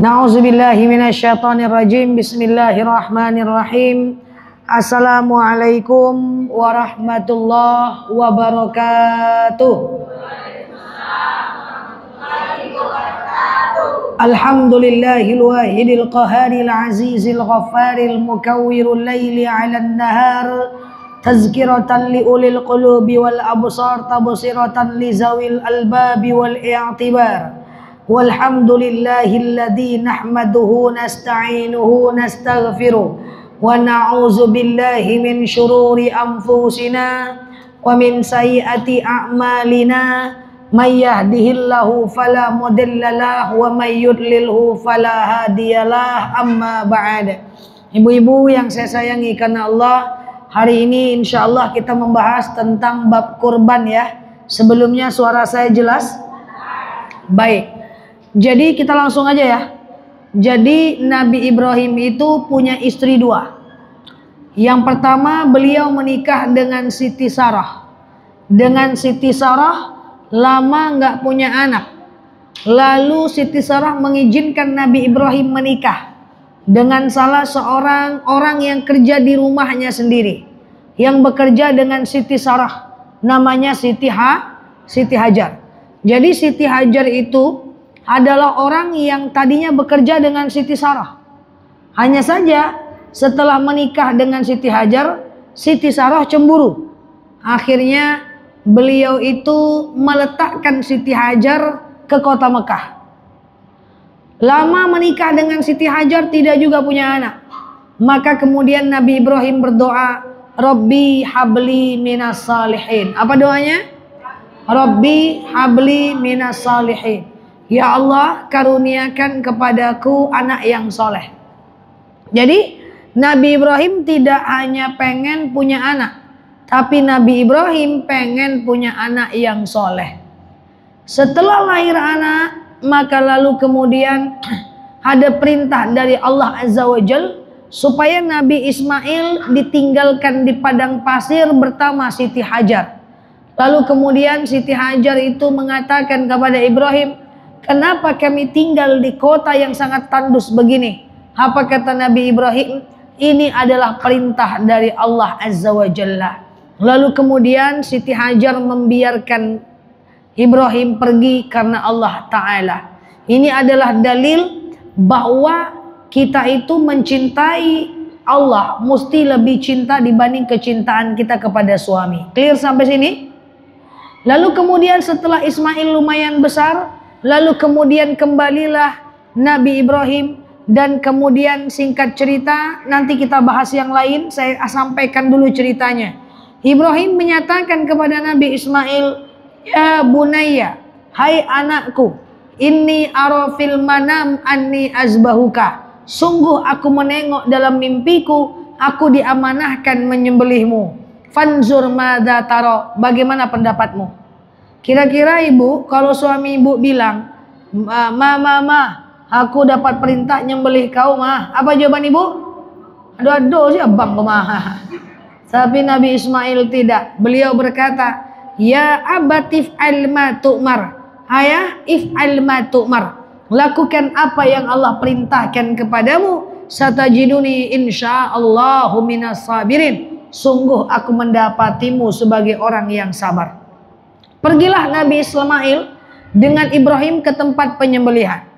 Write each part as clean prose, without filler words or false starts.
Na'udzubillahi minasyaitonirrajim. Bismillahirrahmanirrahim. Assalamualaikum warahmatullahi wabarakatuh. Alhamdulillahil wahidil qaharil azizil ghaffaril mukawwirul laili 'alan nahar tazkiratan li ulil qulubi wal absar tabsiratan li zawil albabi wal i'tibar. Walhamdulillahilladzi nahmaduhu nasta'inuhu nastaghfiruh wa na'udzu billahi min syururi anfusina wa min sayyiati a'malina may yahdihillahu fala mudhillalah wa may yudlilhu fala hadiyalah. Amma ba'd. Ibu-ibu yang saya sayangi karena Allah, hari ini insyaallah kita membahas tentang bab kurban ya. Sebelumnya suara saya jelas? Baik. Jadi kita langsung aja ya. Jadi Nabi Ibrahim itu punya istri dua. Yang pertama beliau menikah dengan Siti Sarah. Dengan Siti Sarah lama nggak punya anak. Lalu Siti Sarah mengizinkan Nabi Ibrahim menikah dengan salah seorang orang yang kerja di rumahnya sendiri, yang bekerja dengan Siti Sarah, namanya Siti Hajar. Jadi Siti Hajar itu adalah orang yang tadinya bekerja dengan Siti Sarah. Hanya saja setelah menikah dengan Siti Hajar, Siti Sarah cemburu. Akhirnya beliau itu meletakkan Siti Hajar ke kota Mekah. Lama menikah dengan Siti Hajar, tidak juga punya anak. Maka kemudian Nabi Ibrahim berdoa, Rabbi habli minas salihin. Apa doanya? Rabbi habli minas salihin. Ya Allah, karuniakan kepadaku anak yang soleh. Jadi Nabi Ibrahim tidak hanya pengen punya anak, tapi Nabi Ibrahim pengen punya anak yang soleh. Setelah lahir anak, maka lalu kemudian ada perintah dari Allah Azza wa Jalla supaya Nabi Ismail ditinggalkan di padang pasir bersama Siti Hajar. Lalu kemudian Siti Hajar itu mengatakan kepada Ibrahim, kenapa kami tinggal di kota yang sangat tandus begini? Apa kata Nabi Ibrahim? Ini adalah perintah dari Allah Azza wa Jalla. Lalu kemudian Siti Hajar membiarkan Ibrahim pergi karena Allah Ta'ala. Ini adalah dalil bahwa kita itu mencintai Allah mesti lebih cinta dibanding kecintaan kita kepada suami. Clear sampai sini? Lalu kemudian setelah Ismail lumayan besar, lalu kemudian kembalilah Nabi Ibrahim, dan kemudian singkat cerita nanti kita bahas yang lain, saya sampaikan dulu ceritanya. Ibrahim menyatakan kepada Nabi Ismail, ya bunayya, hai anakku, inni ara fil manam anni azbahuka. Sungguh aku menengok dalam mimpiku, aku diamanahkan menyembelihmu. Fanzur madza tara, bagaimana pendapatmu? Kira-kira ibu, kalau suami ibu bilang, ma, aku dapat perintah nyembelih kau mah, apa jawaban ibu? Aduh sih abang kau mah. Tapi Nabi Ismail tidak. Beliau berkata, ya abatif alma tu'mar, ayah if'al ma tu'mar, lakukan apa yang Allah perintahkan kepadamu, satajiduni insyaallahu minas sabirin, sungguh aku mendapatimu sebagai orang yang sabar. Pergilah Nabi Ismail dengan Ibrahim ke tempat penyembelihan.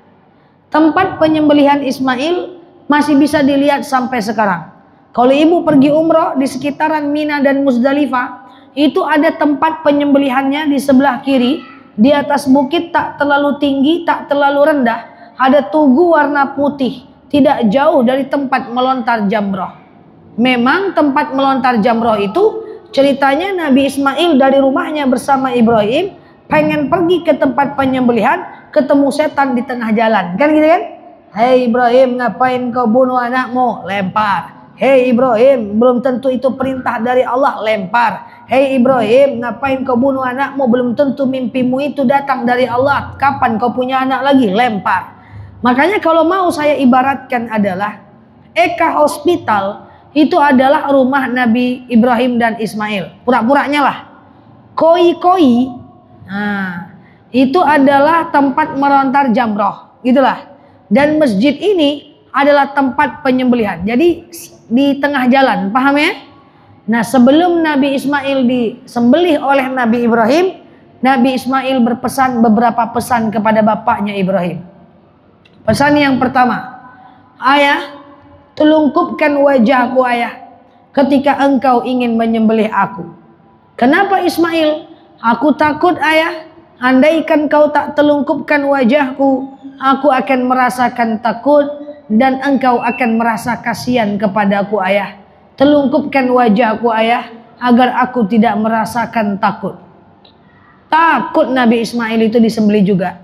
Tempat penyembelihan Ismail masih bisa dilihat sampai sekarang. Kalau ibu pergi umroh di sekitaran Mina dan Muzdalifah, itu ada tempat penyembelihannya di sebelah kiri. Di atas bukit, tak terlalu tinggi, tak terlalu rendah, ada tugu warna putih, tidak jauh dari tempat melontar jamroh. Memang tempat melontar jamroh itu ceritanya Nabi Ismail dari rumahnya bersama Ibrahim pengen pergi ke tempat penyembelihan, ketemu setan di tengah jalan, kan gitu kan? Hei Ibrahim, ngapain kau bunuh anakmu? Lempar. Hei Ibrahim, belum tentu itu perintah dari Allah, lempar. Hei Ibrahim, ngapain kau bunuh anakmu? Belum tentu mimpimu itu datang dari Allah. Kapan kau punya anak lagi? Lempar. Makanya kalau mau saya ibaratkan adalah Eka Hospital itu adalah rumah Nabi Ibrahim dan Ismail. Pura-puranya lah. Koi-koi, nah, itu adalah tempat melontar jamroh. Gitulah. Dan masjid ini adalah tempat penyembelihan. Jadi di tengah jalan, paham ya? Nah, sebelum Nabi Ismail disembelih oleh Nabi Ibrahim, Nabi Ismail berpesan beberapa pesan kepada bapaknya Ibrahim. Pesan yang pertama, ayah, telungkupkan wajahku ayah ketika engkau ingin menyembelih aku. Kenapa Ismail? Aku takut ayah, andaikan kau tak telungkupkan wajahku, aku akan merasakan takut dan engkau akan merasa kasihan kepadaku ayah. Telungkupkan wajahku ayah agar aku tidak merasakan takut. Takut Nabi Ismail itu disembelih juga.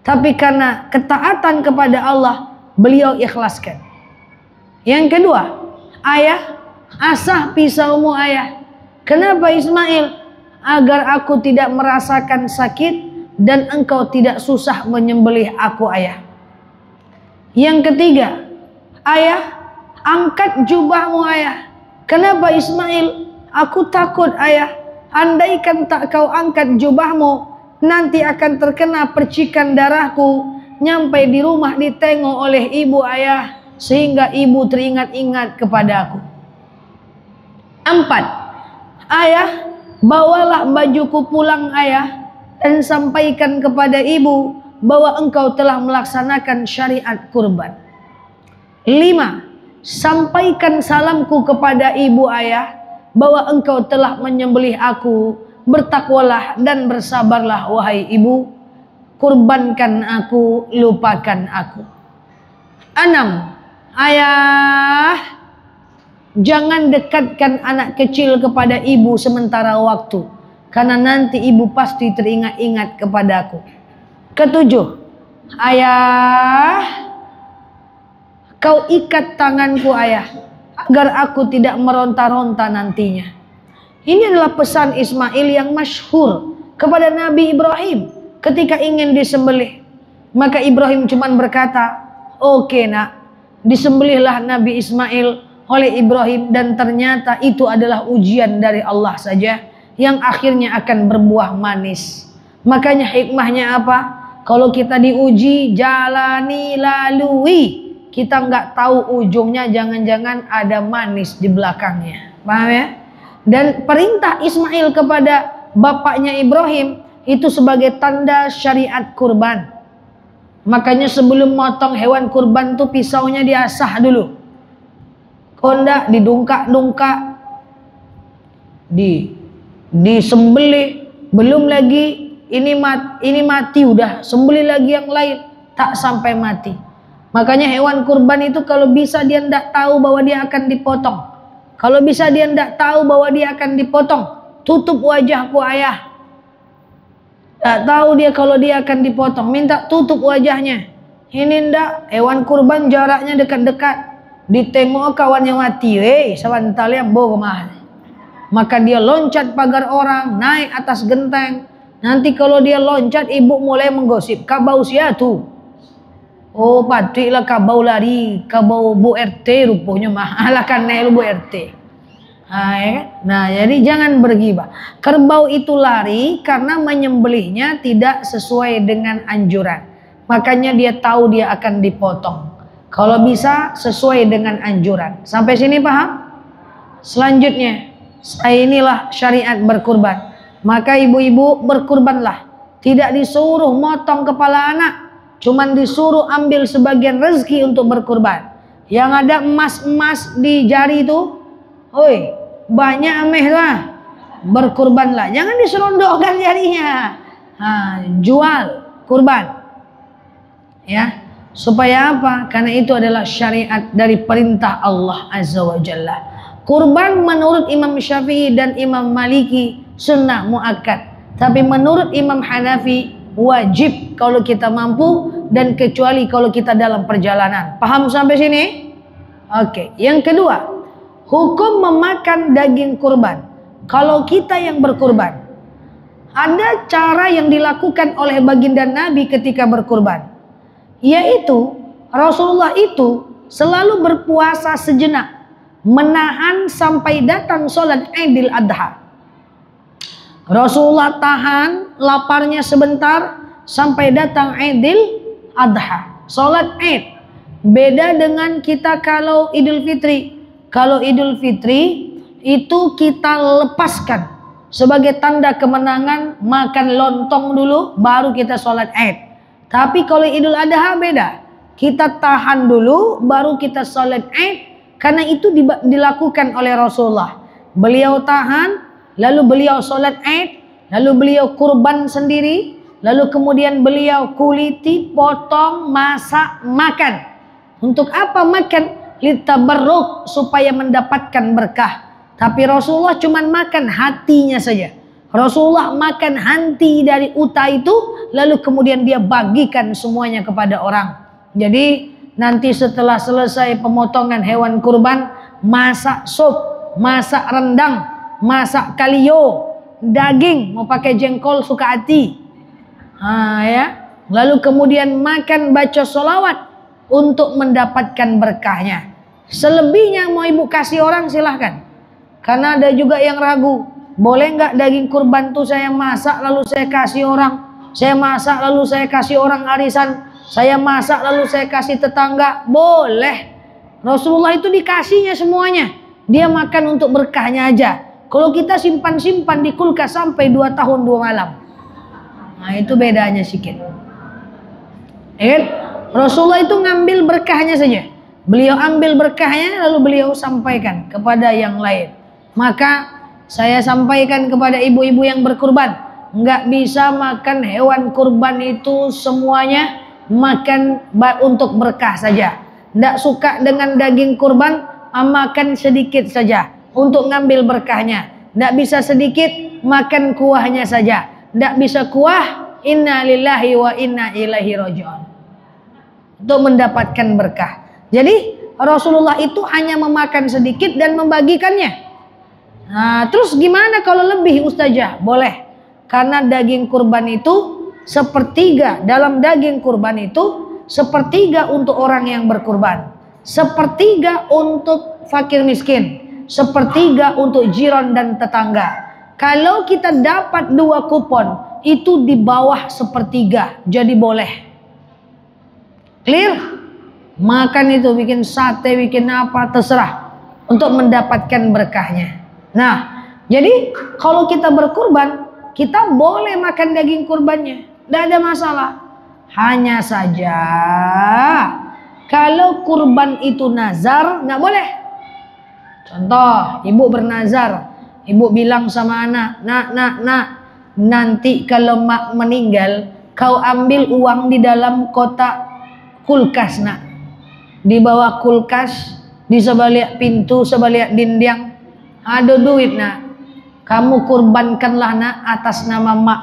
Tapi karena ketaatan kepada Allah, beliau ikhlaskan. Yang kedua, ayah, asah pisaumu ayah. Kenapa Ismail? Agar aku tidak merasakan sakit dan engkau tidak susah menyembelih aku ayah. Yang ketiga, ayah, angkat jubahmu ayah. Kenapa Ismail? Aku takut ayah, andaikan tak kau angkat jubahmu, nanti akan terkena percikan darahku, nyampe di rumah ditengok oleh ibu ayah, sehingga ibu teringat-ingat kepadaku. 4. Ayah, bawalah bajuku pulang ayah, dan sampaikan kepada ibu bahwa engkau telah melaksanakan syariat kurban. 5. Sampaikan salamku kepada ibu ayah bahwa engkau telah menyembelih aku. Bertakwalah dan bersabarlah wahai ibu. Kurbankan aku, lupakan aku. 6. Ayah, jangan dekatkan anak kecil kepada ibu sementara waktu, karena nanti ibu pasti teringat-ingat kepadaku. 7. Ayah, kau ikat tanganku ayah, agar aku tidak meronta-ronta nantinya. Ini adalah pesan Ismail yang masyhur kepada Nabi Ibrahim ketika ingin disembelih. Maka Ibrahim cuma berkata, oke nak, disembelihlah Nabi Ismail oleh Ibrahim, dan ternyata itu adalah ujian dari Allah saja yang akhirnya akan berbuah manis. Makanya hikmahnya apa? Kalau kita diuji, jalani, lalui. Kita nggak tahu ujungnya, jangan-jangan ada manis di belakangnya. Paham ya? Dan perintah Ismail kepada bapaknya Ibrahim itu sebagai tanda syariat kurban. Makanya sebelum motong hewan kurban tuh pisaunya diasah dulu. Kondak didungkak-dungkak, disembelih. Belum lagi ini mati udah, sembelih lagi yang lain, tak sampai mati. Makanya hewan kurban itu kalau bisa dia tidak tahu bahwa dia akan dipotong. Kalau bisa dia tidak tahu bahwa dia akan dipotong, tutup wajahku ayah. Tak tahu dia kalau dia akan dipotong, minta tutup wajahnya. Ini ndak, hewan kurban jaraknya dekat-dekat. Ditengok kawannya mati, sebentar yang bogomah. Maka dia loncat pagar orang, naik atas genteng. Nanti kalau dia loncat, ibu mulai menggosip, kabau siatu. Oh, patriklah kabau lari, kabau Bu RT rupanya mahal kan Bu RT. Nah, ya kan? Nah, jadi jangan bergibah. Kerbau itu lari karena menyembelihnya tidak sesuai dengan anjuran. Makanya dia tahu dia akan dipotong. Kalau bisa sesuai dengan anjuran. Sampai sini paham? Selanjutnya, inilah syariat berkurban. Maka ibu-ibu berkurbanlah. Tidak disuruh motong kepala anak. Cuman disuruh ambil sebagian rezeki untuk berkurban. Yang ada emas-emas di jari itu, oi, banyak ameh lah. Berkurbanlah. Jangan diserondokkan jarinya. Jual kurban. Ya. Supaya apa? Karena itu adalah syariat dari perintah Allah Azza wa Jalla. Kurban menurut Imam Syafi'i dan Imam Maliki sunnah muakkad. Tapi menurut Imam Hanafi wajib kalau kita mampu, dan kecuali kalau kita dalam perjalanan. Paham sampai sini? Oke. Yang kedua, hukum memakan daging kurban. Kalau kita yang berkurban, ada cara yang dilakukan oleh baginda Nabi ketika berkurban, yaitu Rasulullah itu selalu berpuasa sejenak, menahan sampai datang sholat Idul Adha. Rasulullah tahan laparnya sebentar sampai datang Idul Adha. Sholat Id. Beda dengan kita kalau Idul Fitri. Kalau Idul Fitri itu kita lepaskan sebagai tanda kemenangan, makan lontong dulu baru kita sholat Id. Tapi kalau Idul Adha beda. Kita tahan dulu baru kita sholat Id, karena itu dilakukan oleh Rasulullah. Beliau tahan, lalu beliau sholat Id, lalu beliau kurban sendiri, lalu kemudian beliau kuliti, potong, masak, makan. Untuk apa makan? Litabarruk, supaya mendapatkan berkah. Tapi Rasulullah cuma makan hatinya saja. Rasulullah makan hati dari unta itu, lalu kemudian dia bagikan semuanya kepada orang. Jadi nanti setelah selesai pemotongan hewan kurban, masak sup, masak rendang, masak kalio, daging, mau pakai jengkol suka hati. Ya. Lalu kemudian makan, baca sholawat untuk mendapatkan berkahnya. Selebihnya mau ibu kasih orang silahkan. Karena ada juga yang ragu, boleh nggak daging kurban tuh saya masak lalu saya kasih orang? Saya masak lalu saya kasih orang arisan. Saya masak lalu saya kasih tetangga. Boleh. Rasulullah itu dikasihnya semuanya. Dia makan untuk berkahnya aja. Kalau kita simpan-simpan di kulkas sampai 2 tahun 2 malam. Nah itu bedanya sedikit. Rasulullah itu ngambil berkahnya saja. Beliau ambil berkahnya lalu beliau sampaikan kepada yang lain. Maka saya sampaikan kepada ibu-ibu yang berkurban, nggak bisa makan hewan kurban itu semuanya, makan untuk berkah saja. Nggak suka dengan daging kurban, makan sedikit saja untuk ngambil berkahnya. Nggak bisa sedikit, makan kuahnya saja. Nggak bisa kuah, inna lillahi wa inna ilaihi raji'un, untuk mendapatkan berkah. Jadi Rasulullah itu hanya memakan sedikit dan membagikannya. Nah, terus gimana kalau lebih Ustazah? Boleh. Karena daging kurban itu sepertiga, dalam daging kurban itu sepertiga untuk orang yang berkurban, sepertiga untuk fakir miskin, sepertiga untuk jiran dan tetangga. Kalau kita dapat 2 kupon, itu di bawah sepertiga, jadi boleh. Clear? Makan itu, bikin sate, bikin apa, terserah, untuk mendapatkan berkahnya. Nah, jadi kalau kita berkurban, kita boleh makan daging kurbannya, tidak ada masalah. Hanya saja kalau kurban itu nazar, nggak boleh. Contoh, ibu bernazar, ibu bilang sama anak, nak, nanti kalau mak meninggal, kau ambil uang di dalam kotak kulkas, nak. Di bawah kulkas, di sebalik pintu, sebalik dinding, ada duit, nak. Kamu kurbankanlah, nak, atas nama mak.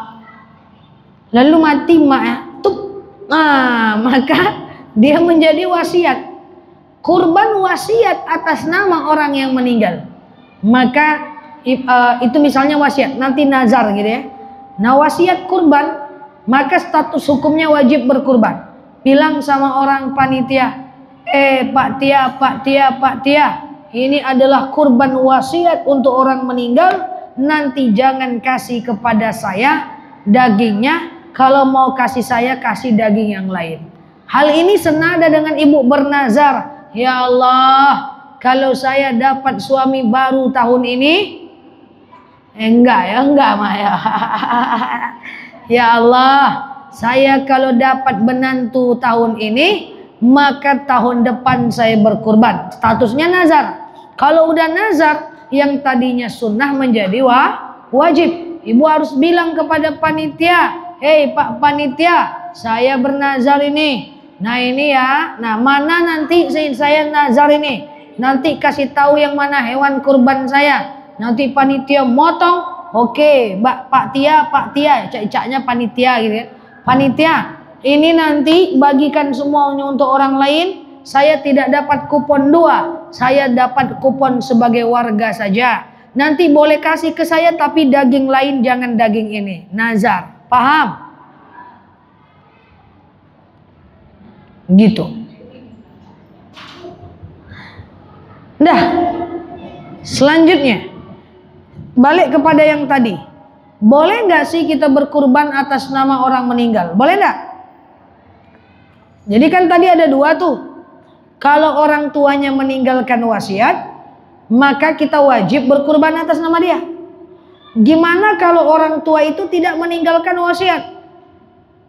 Lalu mati mak, ya. Maka dia menjadi wasiat. Kurban wasiat atas nama orang yang meninggal. Maka itu misalnya wasiat, nanti nazar gitu ya. Nah, wasiat kurban, maka status hukumnya wajib berkurban. Bilang sama orang panitia, Pak Tia, ini adalah kurban wasiat untuk orang meninggal. Nanti jangan kasih kepada saya dagingnya. Kalau mau kasih saya, kasih daging yang lain. Hal ini senada dengan ibu bernazar, ya Allah, kalau saya dapat suami baru tahun ini, enggak Maya. Ya Allah, saya kalau dapat menantu tahun ini, maka tahun depan saya berkurban. Statusnya nazar. Kalau udah nazar, yang tadinya sunnah menjadi wajib. Ibu harus bilang kepada panitia, hei Pak Panitia, saya bernazar ini. Nah ini ya, nah mana nanti saya nazar ini. Nanti kasih tahu yang mana hewan kurban saya. Nanti panitia motong. Oke, Pak Tia, cak-caknya panitia gitu ya. Panitia, ini nanti bagikan semuanya untuk orang lain. Saya tidak dapat kupon 2. Saya dapat kupon sebagai warga saja. Nanti boleh kasih ke saya, tapi daging lain jangan daging ini. Nazar, paham? Gitu. Dah. Selanjutnya, balik kepada yang tadi. Boleh nggak sih kita berkurban atas nama orang meninggal? Boleh nggak? Jadi kan tadi ada dua tuh. Kalau orang tuanya meninggalkan wasiat, maka kita wajib berkurban atas nama dia. Gimana kalau orang tua itu tidak meninggalkan wasiat?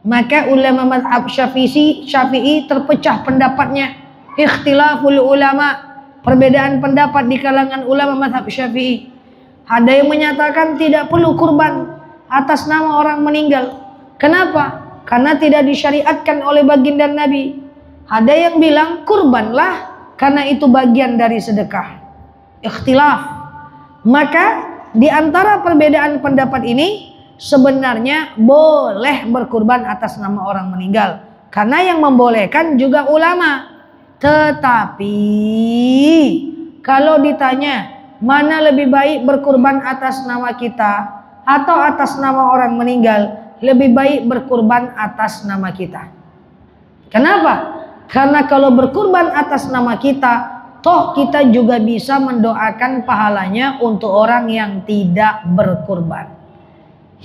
Maka ulama mazhab Syafi'i terpecah pendapatnya. Ikhtilaful ulama, perbedaan pendapat di kalangan ulama mazhab Syafi'i. Ada yang menyatakan tidak perlu kurban atas nama orang meninggal. Kenapa? Karena tidak disyariatkan oleh baginda Nabi. Ada yang bilang kurbanlah karena itu bagian dari sedekah. Ikhtilaf. Maka di antara perbedaan pendapat ini sebenarnya boleh berkurban atas nama orang meninggal. Karena yang membolehkan juga ulama. Tetapi kalau ditanya mana lebih baik berkurban atas nama kita atau atas nama orang meninggal, lebih baik berkurban atas nama kita. Kenapa? Karena kalau berkurban atas nama kita, toh kita juga bisa mendoakan pahalanya untuk orang yang tidak berkurban.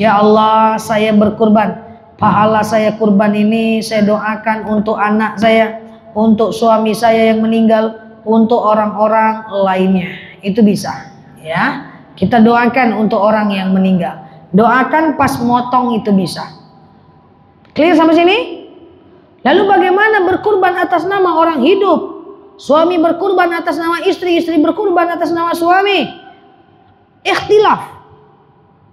Ya Allah, saya berkurban. Pahala saya kurban ini saya doakan untuk anak saya, untuk suami saya yang meninggal, untuk orang-orang lainnya. Itu bisa, ya. Kita doakan untuk orang yang meninggal. Doakan pas motong itu bisa. Clear sampai sini? Lalu bagaimana berkurban atas nama orang hidup? Suami berkurban atas nama istri, istri berkurban atas nama suami. Ikhtilaf.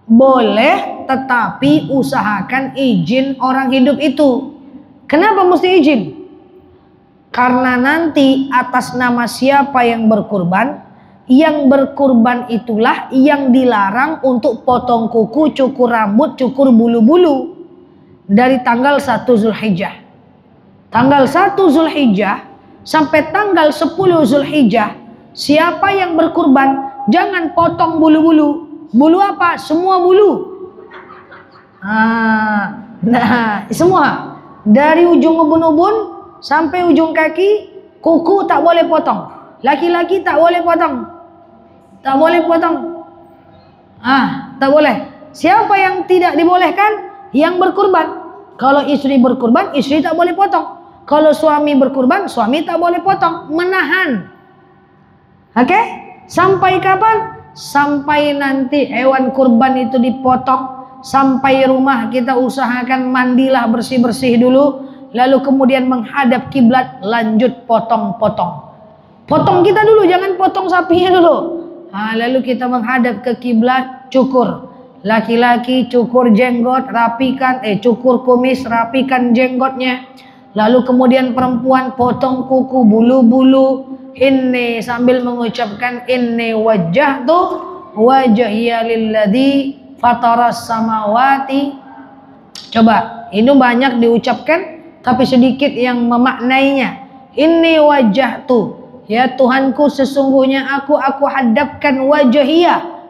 Boleh, tetapi usahakan izin orang hidup itu. Kenapa mesti izin? Karena nanti atas nama siapa yang berkurban itulah yang dilarang untuk potong kuku, cukur rambut, cukur bulu-bulu dari tanggal 1 Zulhijjah. Tanggal 1 Zulhijjah sampai tanggal 10 Zulhijjah, siapa yang berkurban jangan potong bulu-bulu. Bulu apa? Semua bulu. Nah, semua. Dari ujung ubun-ubun sampai ujung kaki, kuku tak boleh potong. Laki-laki tak boleh potong. Tak boleh potong. Tak boleh. Siapa yang tidak dibolehkan? Yang berkurban. Kalau istri berkurban, istri tak boleh potong. Kalau suami berkurban, suami tak boleh potong. Menahan. Oke? Sampai kapan? Sampai nanti hewan kurban itu dipotong. Sampai rumah kita usahakan mandilah bersih-bersih dulu. Lalu kemudian menghadap kiblat, lanjut potong-potong. Potong kita dulu, jangan potong sapinya dulu. Lalu kita menghadap ke kiblat, cukur. Laki-laki cukur jenggot, rapikan, cukur kumis, rapikan jenggotnya. Lalu kemudian perempuan potong kuku, bulu-bulu. Inni sambil mengucapkan inni wajjahtu wajhiya lilladzi fataras samawati. Coba, ini banyak diucapkan tapi sedikit yang memaknainya. Inni wajjahtu, ya Tuhanku, sesungguhnya aku hadapkan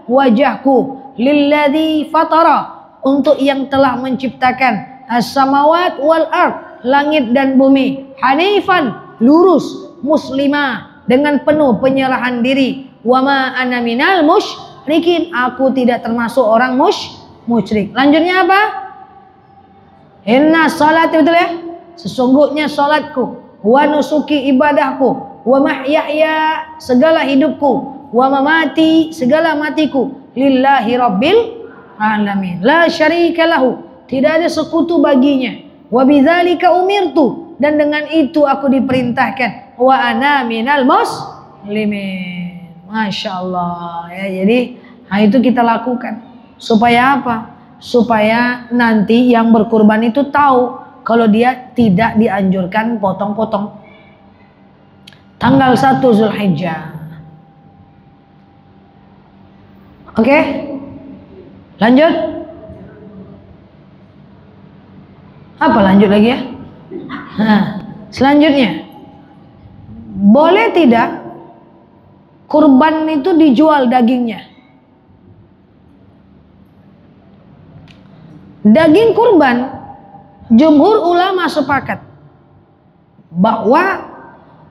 wajahku lilladzi fatara, untuk yang telah menciptakan as-samawat wal ard, langit dan bumi, hanifan, lurus, muslimah, dengan penuh penyerahan diri, wa ma ana minal musyrikin, aku tidak termasuk orang musyrik. Lanjutnya apa? Inna salati, betul ya? Sesungguhnya salatku, wa nusuki, ibadahku, wa mahyaya, segala hidupku, wa mamati, segala matiku, lillahi rabbil alamin, la syarika lahu, tidak ada sekutu baginya, wa bidzalika umirtu, dan dengan itu aku diperintahkan, wa ana minal muslimin. Masya Allah ya. Jadi itu kita lakukan supaya apa? Supaya nanti yang berkurban itu tahu kalau dia tidak dianjurkan potong-potong. Tanggal 1 Zulhijjah. Oke? Lanjut. Apa lanjut lagi ya? Selanjutnya, boleh tidak kurban itu dijual dagingnya? Daging kurban, jumhur ulama sepakat bahwa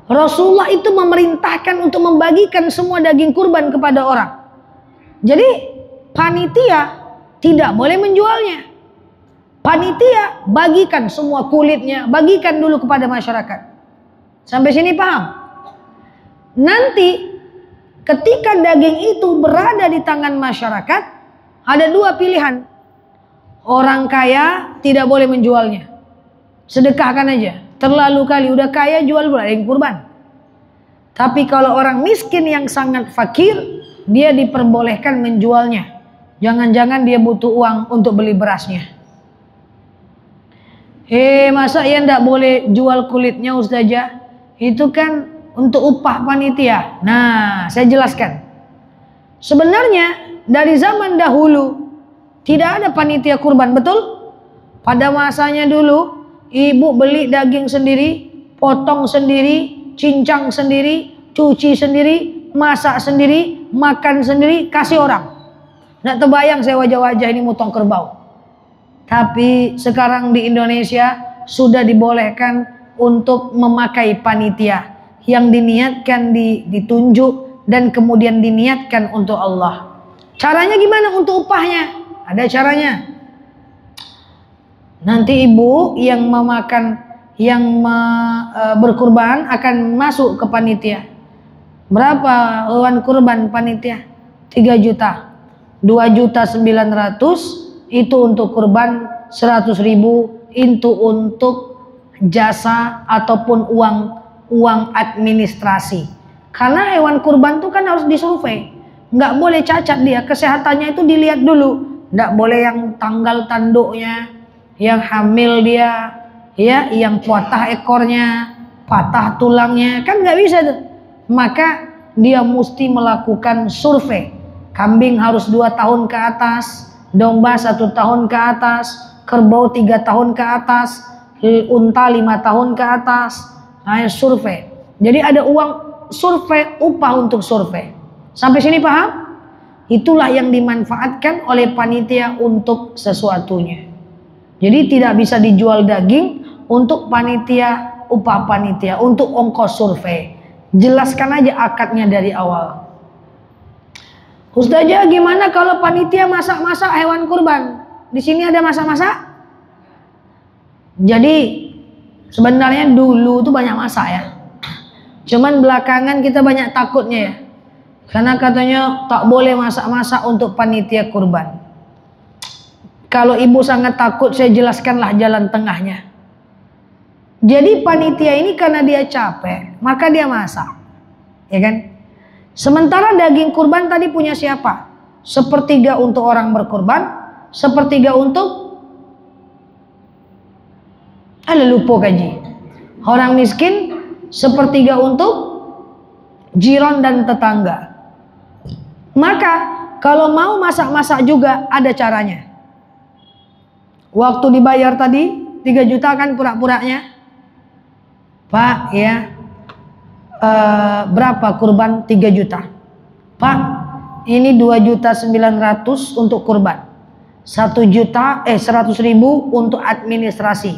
Rasulullah itu memerintahkan untuk membagikan semua daging kurban kepada orang. Jadi panitia tidak boleh menjualnya. Panitia bagikan semua kulitnya, bagikan dulu kepada masyarakat. Sampai sini paham? Nanti ketika daging itu berada di tangan masyarakat, ada dua pilihan. Orang kaya tidak boleh menjualnya, sedekahkan aja. Terlalu kali udah kaya jual pula daging kurban. Tapi kalau orang miskin yang sangat fakir, dia diperbolehkan menjualnya. Jangan-jangan dia butuh uang untuk beli berasnya. Masa ya ndak boleh jual kulitnya Ustazah? Itu kan untuk upah panitia. Nah, saya jelaskan. Sebenarnya dari zaman dahulu tidak ada panitia kurban, betul? Pada masanya dulu, ibu beli daging sendiri, potong sendiri, cincang sendiri, cuci sendiri, masak sendiri, makan sendiri, kasih orang. Nggak terbayang saya wajah-wajah ini motong kerbau. Tapi sekarang di Indonesia sudah dibolehkan untuk memakai panitia yang diniatkan ditunjuk dan kemudian diniatkan untuk Allah. Caranya gimana untuk upahnya? Ada caranya. Nanti ibu yang berkurban akan masuk ke panitia. Berapa hewan kurban panitia? 3 juta. 2.900.000 itu untuk kurban, 100.000 itu untuk jasa ataupun uang administrasi. Karena hewan kurban itu kan harus disurvei. Nggak boleh cacat dia, kesehatannya itu dilihat dulu. Nggak boleh yang tanggal tanduknya, yang hamil dia, ya, yang patah ekornya, patah tulangnya, kan nggak bisa tuh. Maka dia mesti melakukan survei. Kambing harus 2 tahun ke atas, domba 1 tahun ke atas, kerbau 3 tahun ke atas, unta 5 tahun ke atas. Nah, survei. Jadi ada uang survei, upah untuk survei. Sampai sini paham? Itulah yang dimanfaatkan oleh panitia untuk sesuatunya. Jadi tidak bisa dijual daging untuk panitia, upah panitia, untuk ongkos survei. Jelaskan aja akadnya dari awal. Ustazah, gimana kalau panitia masak-masak hewan kurban? Di sini ada masak-masak? Jadi sebenarnya dulu tuh banyak masak ya. Cuman belakangan kita banyak takutnya ya. Karena katanya tak boleh masak-masak untuk panitia kurban. Kalau ibu sangat takut, saya jelaskanlah jalan tengahnya. Jadi panitia ini karena dia capek, maka dia masak. Ya kan? Sementara daging kurban tadi punya siapa? 1/3 untuk orang berkurban, 1/3 untuk lupa gaji. Orang miskin, 1/3 untuk jiran dan tetangga. Maka kalau mau masak-masak juga ada caranya. Waktu dibayar tadi 3 juta kan pura-puranya, Pak ya, berapa kurban? 3 juta. Pak, ini 2.900.000 untuk kurban, 100.000 untuk administrasi.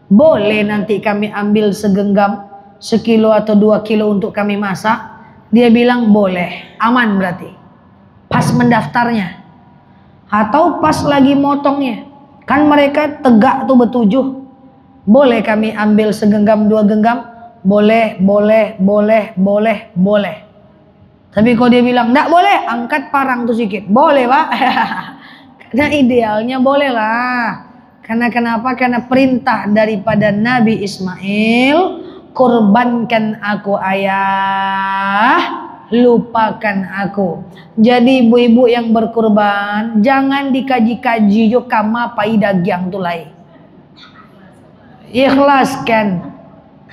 Boleh nanti kami ambil segenggam, 1 kilo atau 2 kilo untuk kami masak? Dia bilang boleh, aman berarti. Pas mendaftarnya atau pas lagi motongnya, kan mereka tegak tuh bertujuh. Boleh kami ambil segenggam 2 genggam? Boleh. Tapi kalau dia bilang enggak boleh, angkat parang tuh sedikit. Boleh, Pak. Karena idealnya boleh lah. Karena kenapa? Karena perintah daripada Nabi Ismail, kurbankan aku ayah, lupakan aku. Jadi ibu-ibu yang berkurban, jangan dikaji-kaji yo kama pai dagyang tulai. Ikhlaskan.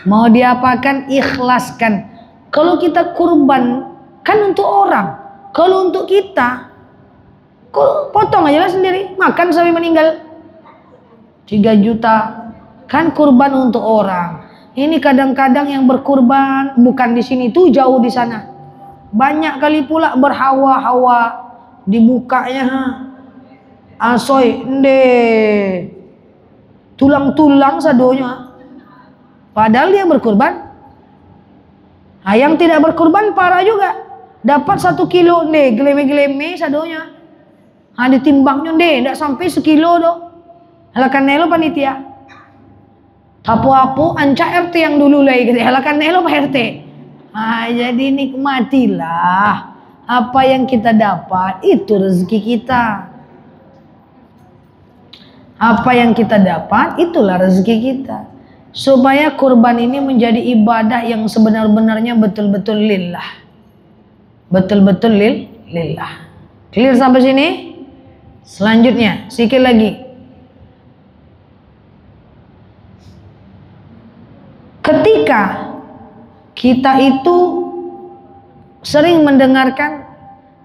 Mau diapakan, ikhlaskan. Kalau kita kurban kan untuk orang. Kalau untuk kita, potong aja lah sendiri, makan sampai meninggal. 3 juta kan kurban untuk orang. Ini kadang-kadang yang berkurban bukan di sini, tuh jauh di sana. Banyak kali pula berhawa-hawa, dibukanya asoy nde tulang-tulang sadonya. Padahal dia berkurban. Nah, yang tidak berkurban parah juga. Dapat 1 kilo nde geleme-geleme sadonya. Nah, ditimbangnya nde, tidak sampai 1 kilo doh. Halakan nelo panitia. Tapu-apu anca RT yang dulu lagi gitu. Halakan nelo Pak RT. Jadi nikmatilah apa yang kita dapat, itu rezeki kita. Apa yang kita dapat, itulah rezeki kita. Supaya kurban ini menjadi ibadah yang sebenar-benarnya betul-betul lillah. Betul-betul lillah. Clear sampai sini? Selanjutnya, sikit lagi. Ketika kita itu sering mendengarkan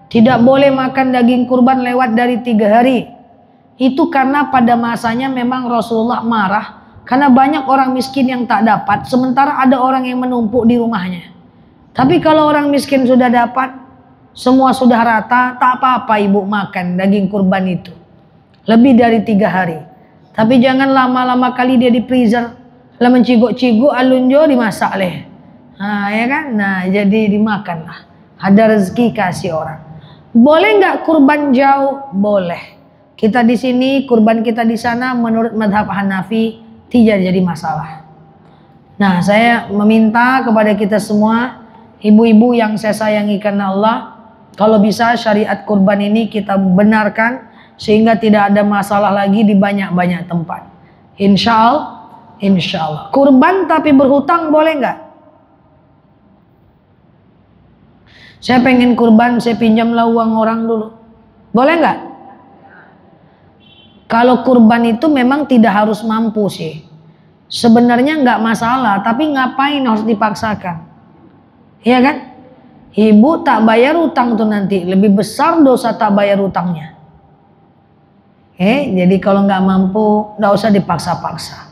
tidak boleh makan daging kurban lewat dari 3 hari. Itu karena pada masanya memang Rasulullah marah karena banyak orang miskin yang tak dapat, sementara ada orang yang menumpuk di rumahnya. Tapi kalau orang miskin sudah dapat, semua sudah rata, tak apa-apa ibu makan daging kurban itu. Lebih dari 3 hari. Tapi jangan lama-lama kali dia di freezer. Lah menciguk-ciguk alunjo dimasak leh. Ya kan? Jadi dimakanlah. Ada rezeki kasih orang. Boleh nggak kurban jauh? Boleh. Kita di sini, kurban kita di sana menurut madhab Hanafi tidak jadi masalah. Nah, saya meminta kepada kita semua, ibu-ibu yang saya sayangi karena Allah, kalau bisa syariat kurban ini kita benarkan sehingga tidak ada masalah lagi di banyak-banyak tempat. Insya Allah. Kurban tapi berhutang boleh nggak? Saya pengen kurban, saya pinjamlah uang orang dulu. Boleh nggak? Kalau kurban itu memang tidak harus mampu sih. Sebenarnya nggak masalah, tapi ngapain harus dipaksakan? Iya kan? Ibu tak bayar utang tuh nanti, lebih besar dosa tak bayar utangnya. Jadi kalau nggak mampu, nggak usah dipaksa-paksa.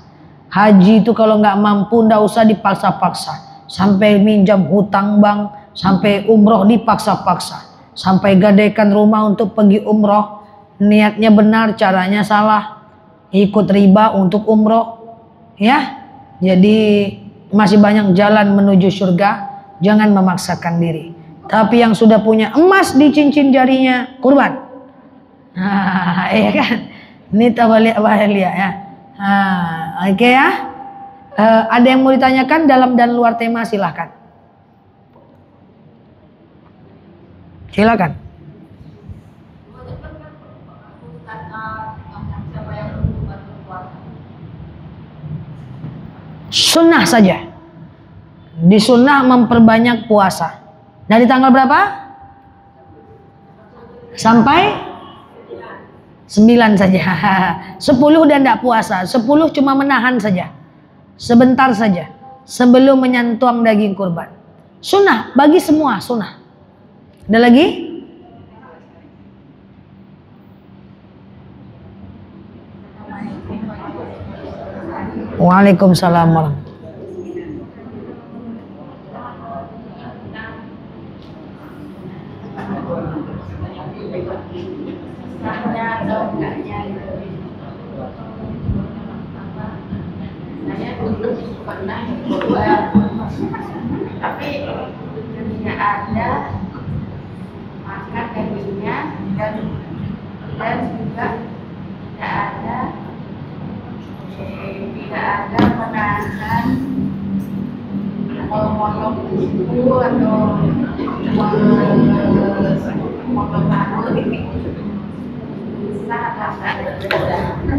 Haji itu kalau nggak mampu, nggak usah dipaksa-paksa. Sampai minjam hutang bank, sampai umroh dipaksa-paksa. Sampai gadaikan rumah untuk pergi umroh. Niatnya benar, caranya salah. Ikut riba untuk umroh. Ya, jadi masih banyak jalan menuju surga. Jangan memaksakan diri. Tapi yang sudah punya emas di cincin jarinya, kurban. Iya kan? Ini tabalik ya. Oke ya. Ada yang mau ditanyakan dalam dan luar tema, silahkan. Silakan. Sunnah saja. Di sunnah memperbanyak puasa. Dari tanggal berapa? Sampai 9 saja. 10 dan tidak puasa. 10 cuma menahan saja. Sebentar saja. Sebelum menyantuang daging kurban. Sunnah bagi semua, sunnah. Ada lagi? Waalaikumsalam warahmatullahi. Pernah berbuat, tapi tidak ada makan dagingnya dan juga tidak ada menahan atau memotong kuku atau memotong rambut.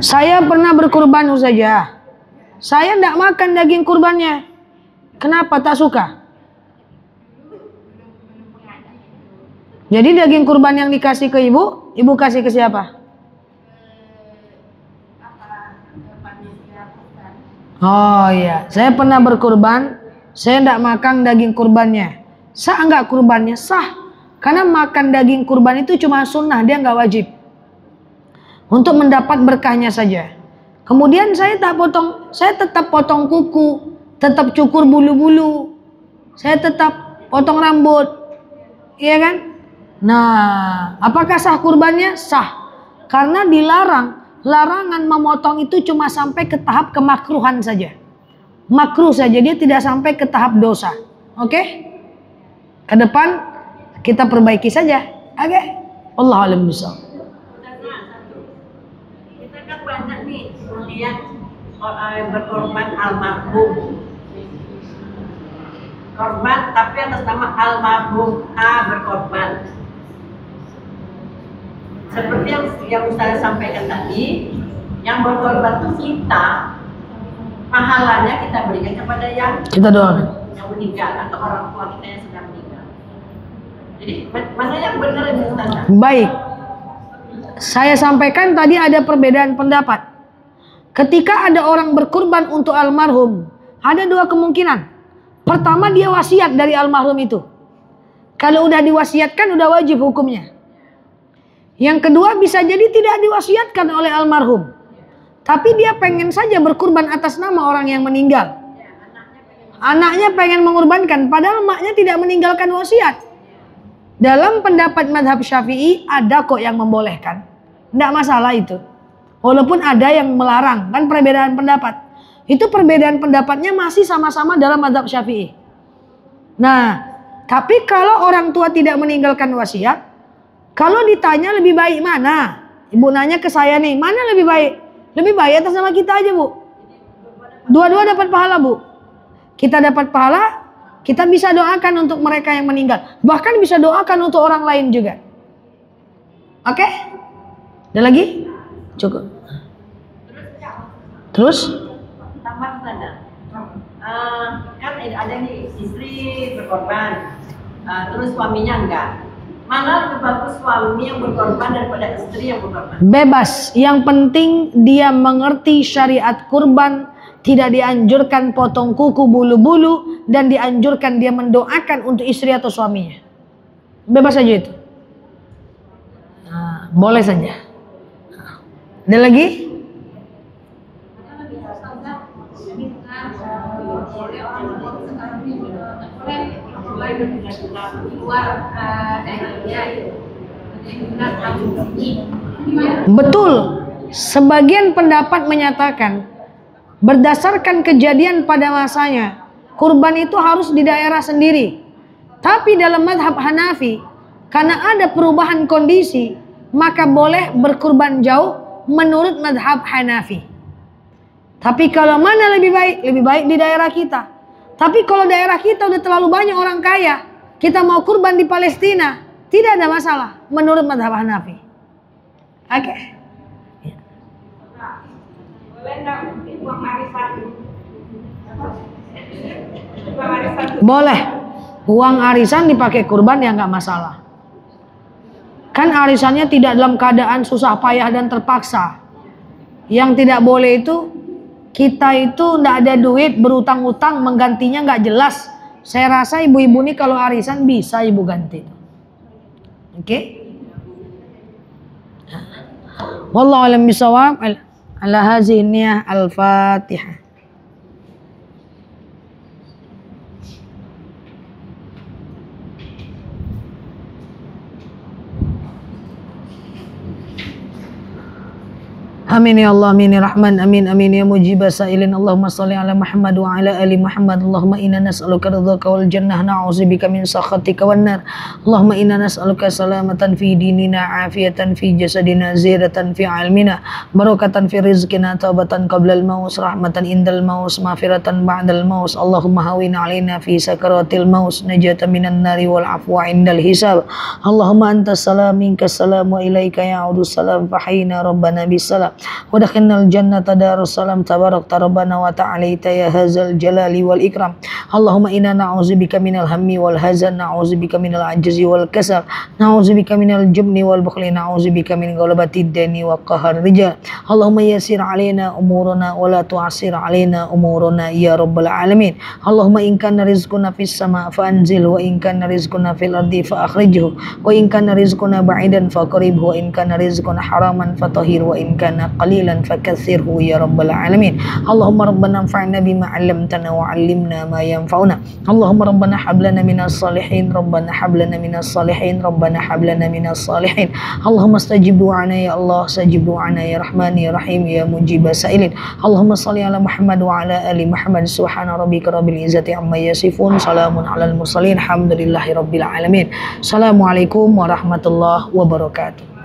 Saya pernah berkurban saja. Saya tidak makan daging kurbannya. Kenapa? Tak suka. Jadi daging kurban yang dikasih ke ibu, ibu kasih ke siapa? Oh iya, saya pernah berkurban. Saya tidak makan daging kurbannya. Sah enggak kurbannya? Sah. Karena makan daging kurban itu cuma sunnah, dia enggak wajib. Untuk mendapat berkahnya saja. Kemudian saya tetap potong kuku, tetap cukur bulu-bulu, saya tetap potong rambut, iya kan? Nah, apakah sah kurbannya? Sah, karena dilarang. Larangan memotong itu cuma sampai ke tahap kemakruhan saja, makruh saja, dia tidak sampai ke tahap dosa. Oke? Ke depan kita perbaiki saja, oke? Wallahu a'lam bishawab. Kita kan banyak nih berkorban almarhum. Korban tapi atas nama almarhum A berkorban. Seperti yang Ustaz sampaikan tadi, yang berkorban itu kita, pahalanya kita berikan kepada yang Kita doakan. Yang meninggal atau orang tua kita yang sudah meninggal. Jadi mana yang benar ini Ustaz? Baik. Saya sampaikan tadi ada perbedaan pendapat. Ketika ada orang berkurban untuk almarhum, ada dua kemungkinan. Pertama, dia wasiat dari almarhum itu. Kalau udah diwasiatkan, udah wajib hukumnya. Yang kedua, bisa jadi tidak diwasiatkan oleh almarhum, tapi dia pengen saja berkurban atas nama orang yang meninggal. Anaknya pengen mengorbankan, padahal maknya tidak meninggalkan wasiat. Dalam pendapat mazhab Syafi'i ada kok yang membolehkan, tidak masalah itu. Walaupun ada yang melarang, kan perbedaan pendapat. Itu perbedaan pendapatnya masih sama-sama dalam mazhab Syafi'i. Nah, tapi kalau orang tua tidak meninggalkan wasiat, kalau ditanya lebih baik mana? Ibu nanya ke saya nih, mana lebih baik? Lebih baik atas nama kita aja, Bu. Dua-dua dapat pahala, Bu. Kita dapat pahala, kita bisa doakan untuk mereka yang meninggal. Bahkan bisa doakan untuk orang lain juga. Oke? Ada lagi? Cukup. Terus? Tambah sana. Kan ada nih istri berkorban, terus suaminya enggak. Mana lebih bagus suami yang berkorban daripada istri yang berkorban? Bebas. Yang penting dia mengerti syariat kurban. Tidak dianjurkan potong kuku bulu-bulu. Dan dianjurkan dia mendoakan untuk istri atau suaminya. Bebas saja itu. Nah, boleh saja. Ada lagi? Betul. Sebagian pendapat menyatakan berdasarkan kejadian pada masanya, kurban itu harus di daerah sendiri. Tapi dalam mazhab Hanafi, karena ada perubahan kondisi, maka boleh berkurban jauh menurut mazhab Hanafi. Tapi kalau mana lebih baik? Lebih baik di daerah kita. Tapi kalau daerah kita udah terlalu banyak orang kaya, kita mau kurban di Palestina, tidak ada masalah menurut mazhab Hanafi. Oke. Boleh. Uang arisan dipakai kurban ya nggak masalah. Kan arisannya tidak dalam keadaan susah payah dan terpaksa. Yang tidak boleh itu kita itu nggak ada duit, berutang-utang, menggantinya nggak jelas. Saya rasa ibu-ibu ini kalau arisan bisa ibu ganti. Oke? Wallahu a'lam bishawab. Ala hazihi niyah al-Fatihah. Amin ya Allah, amin ya Rahman, amin amin ya mujibah sa'ilin. Allahumma salli ala Muhammad wa ala ali Muhammad. Allahumma inna nas'aluka ridhaka wal jannah, na'udzubika min sakhatika wan nar. Allahumma inna nas'aluka salamatan fi dinina, afiatan fi jasadina, ziyadatan fi ilmina, barakatan fi rizqina, taubatan qabla al-maut, rahmatan indal maut, maghfiratan ba'dal maut. Allahumma hawin alaina fi sakaratil maut, najatan minan nari wal afwa indal hisab. Allahumma antas salam minkas salam wa ilaika ya'udus salam, fahayna rabbana bisalam. Wadakhinnal jannata darussalam, tabarakta rabbana wa ta'alaita ya hazal jalali wal ikram. Allahumma inna na'udzubika minal hammi wal hazan, na'udzubika minal ajzi wal kasal, na'udzubika minal jubni wal bukhli, na'udzubika min ghalabati dani wa qahar rijal. Allahumma yassir alaina umurana wa la tu'assir alaina umurana ya rabbal alamin. Allahumma in kana rizquna fis sama fa anzil, wa in kana rizquna fil ardi fa akhrijhu, wa in kana rizquna ba'idan fa qaribhu, wa in kana rizquna haraman fa tahhir, wa in kana qalilan fakathirhu ya rabbal alamin. Allahumma rabbana anfa'na bima 'allamtana wa 'allimna ma yanfa'una. Allahumma rabbana hab lana minas salihin, rabbana hab lana minas salihin, rabbana hab lana minas salihin. Allahumma istajib du'ana ya Allah, istajib du'ana ya Rahman ya Rahim ya mujibah sa'ilin. Allahumma shalli ala Muhammad wa ala ali Muhammad. Subhana rabbika rabbil izzati amma yasifun, salamun alal mursalin, alhamdulillahi rabbil alamin. Assalamualaikum warahmatullahi wabarakatuh.